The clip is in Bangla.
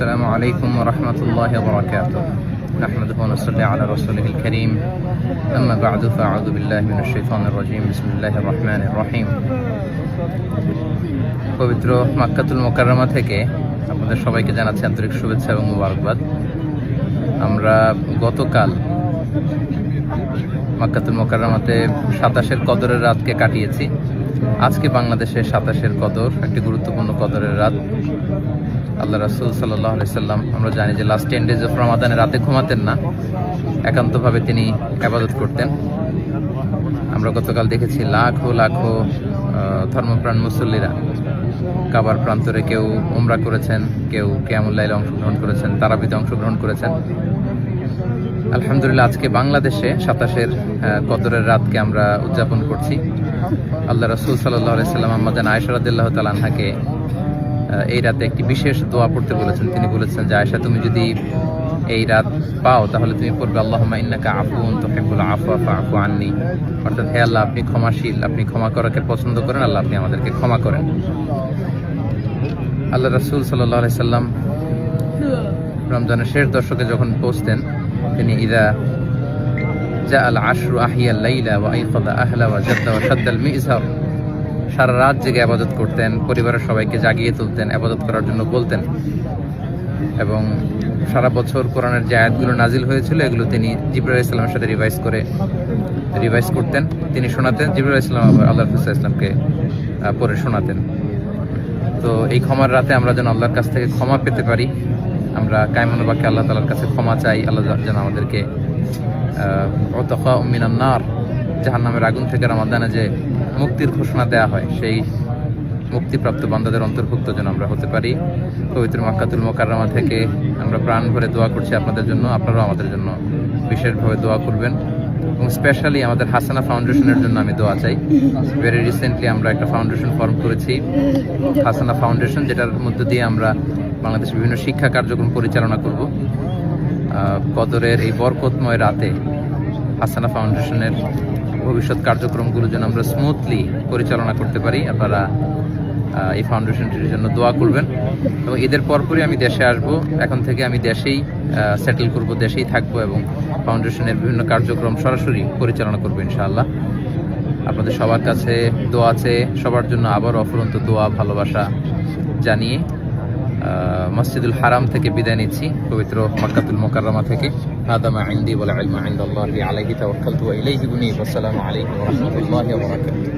السلام عليكم ورحمة الله وبركاته. نحمده ونصلي على رسوله الكريم. أما بعد فأعوذ بالله من الشيطان الرجيم. بسم الله الرحمن الرحيم. পবিত্র মক্কাতুল মুকাররমা থেকে আপনাদের সবাইকে জানাচ্ছি আন্তরিক শুভেচ্ছা এবং মুবারকবাদ। আমরা গতকাল মক্কাতুল মুকাররমাতে 27-এর কদরের রাতকে কাটিয়েছি। আজকে বাংলাদেশে 27-এর কদর, একটি গুরুত্বপূর্ণ কদরের রাত। আল্লাহ রাসূল সাল্লাল্লাহু আলাইহি সাল্লাম, আমরা জানি যে লাস্ট 10 ডেজ অফ রমাদানের রাতে ঘুমাতেন না, একান্তভাবে তিনি ইবাদত করতেন। আমরা গতকাল দেখেছি লাখো লাখো ধর্মপ্রাণ মুসল্লিরা কাবার প্রান্তরে কেউ উমরা করেছেন, কেউ কিয়ামুল লাইলে অংশগ্রহণ করেছেন, তারাবিতে অংশগ্রহণ করেছেন। আলহামদুলিল্লাহ, আজকে বাংলাদেশে 27-এর কদরের রাতকে আমরা উদযাপন করছি। আল্লাহ রাসূল সাল্লাল্লাহু আলাইহি সাল্লাম আম্মা জান আয়েশা রাদিয়াল্লাহু তাআলা আনহাকে এই রাতে একটি বিশেষ দোয়া পড়তে বলেছেন। তিনি বলেছেন যে, আয়েশা, তুমি যদি এই রাত পাও তাহলে তুমি পড়বে আল্লাহুম্মা ইন্নাকা আফুউন তুহিব্বুল আফওয়া ফাআফু আন্নী। অর্থাৎ, হে আল্লাহ, আপনি ক্ষমাশীল, আপনি ক্ষমা করাকে পছন্দ করেন, আল্লাহ আপনি আমাদেরকে ক্ষমা করেন। আল্লাহ রাসূল সাল্লাল্লাহু আলাইহি সাল্লাম রমজানের শেষ দশকে যখন পৌঁছতেন, তিনি ইদা জাআল আশরু আহিয়াল লাইলা ওয়া আইকাযা আহলা ওয়া জাদ্দা ওয়া শাদ্দাল মিযহার, সারা রাত জেগে ইবাদত করতেন, পরিবারের সবাইকে জাগিয়ে তুলতেন, ইবাদত করার জন্য বলতেন। এবং সারা বছর কোরআনের যে আয়াতগুলো নাজিল হয়েছিল এগুলো তিনি জিবরাইল আলাইহিস সালামের সাথে রিভাইজ করতেন, তিনি শোনাতেন। জিবরাইল আলাইহিস সালাম আল্লাহর রাসূল সাল্লাল্লাহু আলাইহি ওয়াসাল্লামকে পড়ে শোনাতেন। তো এই ক্ষমার রাতে আমরা যেন আল্লাহর কাছ থেকে ক্ষমা পেতে পারি, আমরা কায়মুল বাক্যে আল্লাহ তাআলার কাছে ক্ষমা চাই। আল্লাহ যেন আমাদেরকে উতাকা মিনান নার, জাহান্নামের আগুন থেকে রমাদানে যে মুক্তির ঘোষণা দেওয়া হয়, সেই মুক্তিপ্রাপ্ত বান্দাদের অন্তর্ভুক্ত যেন আমরা হতে পারি। পবিত্র মক্কাতুল মুকাররমা থেকে আমরা প্রাণ ভরে দোয়া করছি আপনাদের জন্য, আপনারাও আমাদের জন্য বিশেষভাবে দোয়া করবেন। এবং স্পেশালি আমাদের হাসানা ফাউন্ডেশনের জন্য আমি দোয়া চাই। ভেরি রিসেন্টলি আমরা একটা ফাউন্ডেশন ফর্ম করেছি, হাসানা ফাউন্ডেশন, যেটার মধ্য দিয়ে আমরা বাংলাদেশের বিভিন্ন শিক্ষা কার্যক্রম পরিচালনা করব। কদরের এই বরকতময় রাতে হাসানা ফাউন্ডেশনের ভবিষ্যৎ কার্যক্রমগুলো যেন আমরা স্মুথলি পরিচালনা করতে পারি। আপনারা এই ফাউন্ডেশনটির জন্য দোয়া করবেন। এবং ঈদের পরপরই আমি দেশে আসব। এখন থেকে আমি দেশেই সেটেল করব, দেশেই থাকবো এবং ফাউন্ডেশনের বিভিন্ন কার্যক্রম সরাসরি পরিচালনা করবো ইনশাআল্লাহ। আপনাদের সবার কাছে দোয়া আছে, সবার জন্য আবার অফুরন্ত দোয়া ভালোবাসা জানিয়ে মসজিদুল হারাম থেকে বিদায় নিচ্ছি, পবিত্র মক্কাতুল মুকাররমা থেকে। হাদা মা ইনদি ওয়াল ইলমু ইনদাল্লাহি আলাইহি তাওয়াক্কালতু ওয়া ইলাইহি উনীব। আসসালামু আলাইকুম ওয়া রাহমাতুল্লাহি ওয়া বারাকাতুহু।